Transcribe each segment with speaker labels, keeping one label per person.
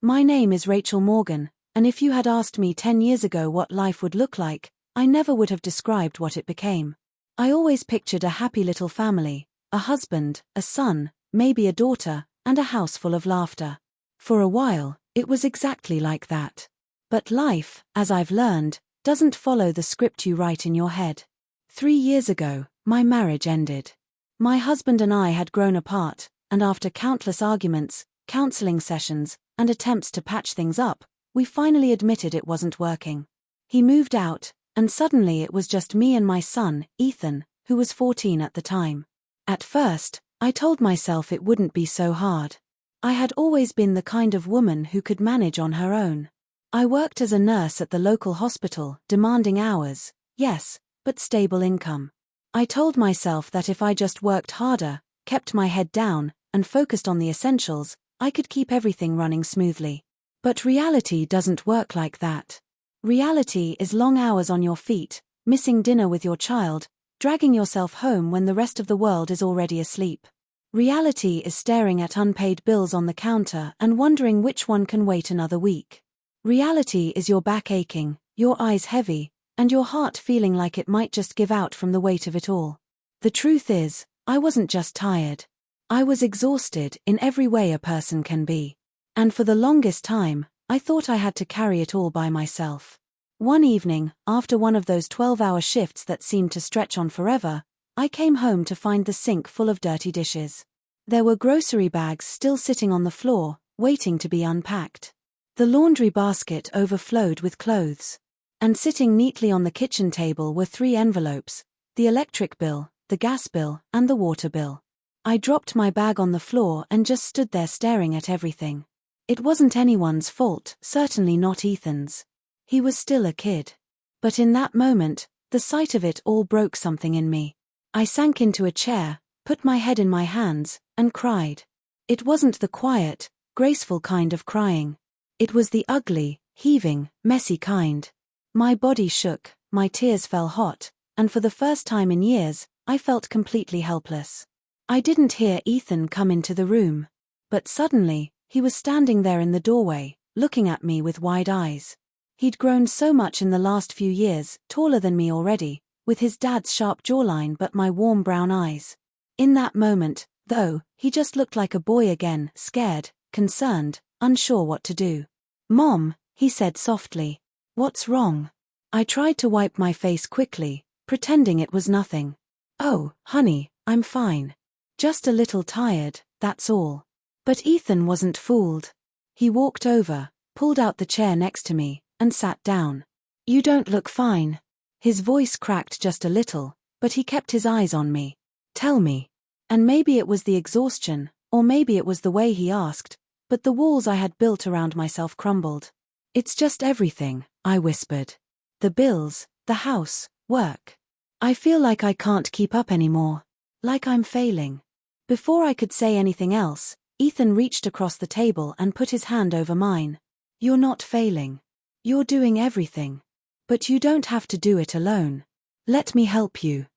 Speaker 1: My name is Rachel Morgan, and if you had asked me 10 years ago what life would look like, I never would have described what it became. I always pictured a happy little family, a husband, a son, maybe a daughter, and a house full of laughter. For a while, it was exactly like that. But life, as I've learned, doesn't follow the script you write in your head. 3 years ago, my marriage ended. My husband and I had grown apart, and after countless arguments, counseling sessions, and attempts to patch things up, we finally admitted it wasn't working. He moved out, and suddenly it was just me and my son, Ethan, who was 14 at the time. At first, I told myself it wouldn't be so hard. I had always been the kind of woman who could manage on her own. I worked as a nurse at the local hospital, demanding hours, yes, but stable income. I told myself that if I just worked harder, kept my head down, and focused on the essentials, I could keep everything running smoothly. But reality doesn't work like that. Reality is long hours on your feet, missing dinner with your child, dragging yourself home when the rest of the world is already asleep. Reality is staring at unpaid bills on the counter and wondering which one can wait another week. Reality is your back aching, your eyes heavy, and your heart feeling like it might just give out from the weight of it all. The truth is, I wasn't just tired. I was exhausted in every way a person can be. And for the longest time, I thought I had to carry it all by myself. One evening, after one of those 12-hour shifts that seemed to stretch on forever, I came home to find the sink full of dirty dishes. There were grocery bags still sitting on the floor, waiting to be unpacked. The laundry basket overflowed with clothes. And sitting neatly on the kitchen table were 3 envelopes: the electric bill, the gas bill, and the water bill. I dropped my bag on the floor and just stood there staring at everything. It wasn't anyone's fault, certainly not Ethan's. He was still a kid. But in that moment, the sight of it all broke something in me. I sank into a chair, put my head in my hands, and cried. It wasn't the quiet, graceful kind of crying. It was the ugly, heaving, messy kind. My body shook, my tears fell hot, and for the first time in years, I felt completely helpless. I didn't hear Ethan come into the room. But suddenly, he was standing there in the doorway, looking at me with wide eyes. He'd grown so much in the last few years, taller than me already, with his dad's sharp jawline but my warm brown eyes. In that moment, though, he just looked like a boy again, scared, concerned, unsure what to do. "Mom," he said softly. "What's wrong?" I tried to wipe my face quickly, pretending it was nothing. "Oh, honey, I'm fine. Just a little tired, that's all." But Ethan wasn't fooled. He walked over, pulled out the chair next to me, and sat down. "You don't look fine." His voice cracked just a little, but he kept his eyes on me. "Tell me." And maybe it was the exhaustion, or maybe it was the way he asked, but the walls I had built around myself crumbled. "It's just everything," I whispered. "The bills, the house, work. I feel like I can't keep up anymore. Like I'm failing." Before I could say anything else, Ethan reached across the table and put his hand over mine. "You're not failing. You're doing everything. But you don't have to do it alone. Let me help you."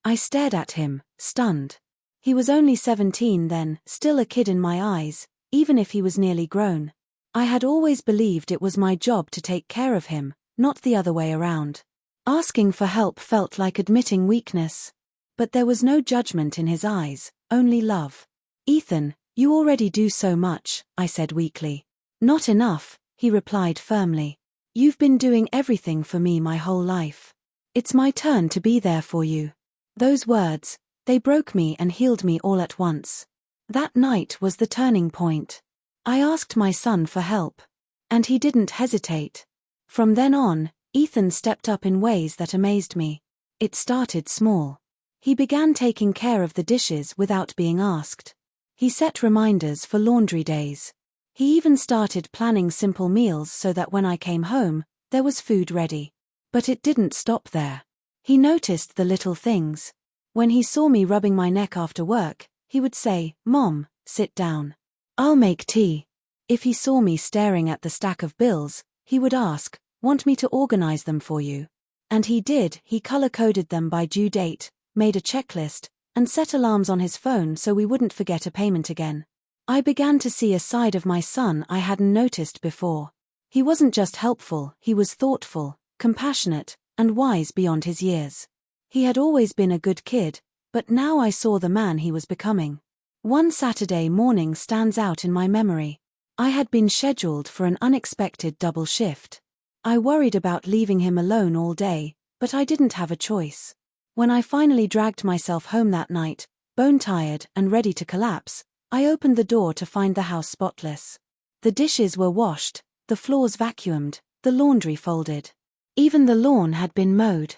Speaker 1: I stared at him, stunned. He was only 17 then, still a kid in my eyes, even if he was nearly grown. I had always believed it was my job to take care of him, not the other way around. Asking for help felt like admitting weakness. But there was no judgment in his eyes, only love. "Ethan, you already do so much," I said weakly. "Not enough," he replied firmly. "You've been doing everything for me my whole life. It's my turn to be there for you." Those words, they broke me and healed me all at once. That night was the turning point. I asked my son for help. And he didn't hesitate. From then on, Ethan stepped up in ways that amazed me. It started small. He began taking care of the dishes without being asked. He set reminders for laundry days. He even started planning simple meals so that when I came home, there was food ready. But it didn't stop there. He noticed the little things. When he saw me rubbing my neck after work, he would say, "Mom, sit down. I'll make tea." If he saw me staring at the stack of bills, he would ask, "Want me to organize them for you?" And he did. He color-coded them by due date, made a checklist, and set alarms on his phone so we wouldn't forget a payment again. I began to see a side of my son I hadn't noticed before. He wasn't just helpful, he was thoughtful, compassionate, and wise beyond his years. He had always been a good kid, but now I saw the man he was becoming. One Saturday morning stands out in my memory. I had been scheduled for an unexpected double shift. I worried about leaving him alone all day, but I didn't have a choice. When I finally dragged myself home that night, bone-tired and ready to collapse, I opened the door to find the house spotless. The dishes were washed, the floors vacuumed, the laundry folded. Even the lawn had been mowed.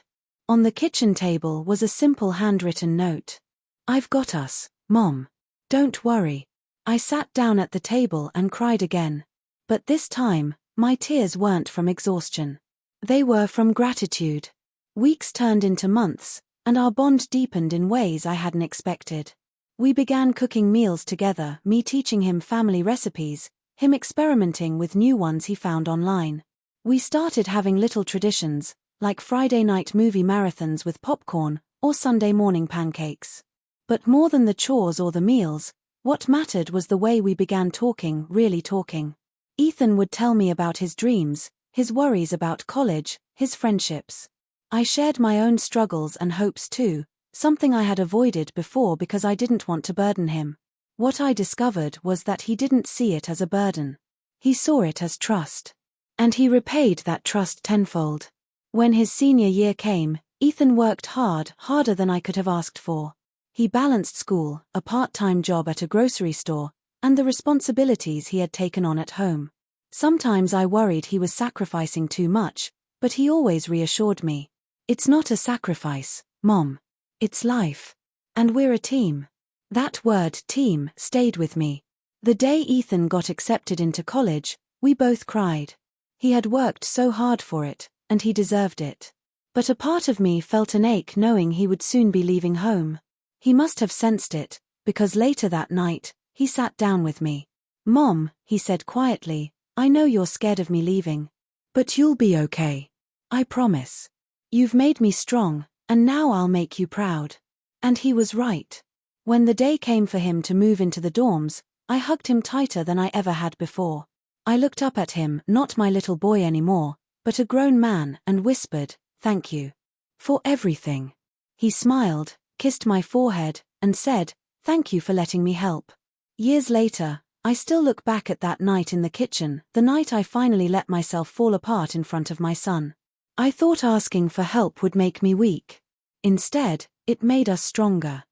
Speaker 1: On the kitchen table was a simple handwritten note. "I've got us, Mom. Don't worry." I sat down at the table and cried again. But this time, my tears weren't from exhaustion. They were from gratitude. Weeks turned into months, and our bond deepened in ways I hadn't expected. We began cooking meals together, me teaching him family recipes, him experimenting with new ones he found online. We started having little traditions, like Friday night movie marathons with popcorn, or Sunday morning pancakes. But more than the chores or the meals, what mattered was the way we began talking, really talking. Ethan would tell me about his dreams, his worries about college, his friendships. I shared my own struggles and hopes too, something I had avoided before because I didn't want to burden him. What I discovered was that he didn't see it as a burden. He saw it as trust. And he repaid that trust tenfold. When his senior year came, Ethan worked hard, harder than I could have asked for. He balanced school, a part-time job at a grocery store, and the responsibilities he had taken on at home. Sometimes I worried he was sacrificing too much, but he always reassured me. "It's not a sacrifice, Mom. It's life. And we're a team." That word, team, stayed with me. The day Ethan got accepted into college, we both cried. He had worked so hard for it, and he deserved it. But a part of me felt an ache knowing he would soon be leaving home. He must have sensed it, because later that night, he sat down with me. "Mom," he said quietly, "I know you're scared of me leaving. But you'll be okay. I promise. You've made me strong, and now I'll make you proud." And he was right. When the day came for him to move into the dorms, I hugged him tighter than I ever had before. I looked up at him, not my little boy anymore, but a grown man, and whispered, "Thank you. For everything." He smiled, kissed my forehead, and said, "Thank you for letting me help." Years later, I still look back at that night in the kitchen, the night I finally let myself fall apart in front of my son. I thought asking for help would make me weak. Instead, it made us stronger.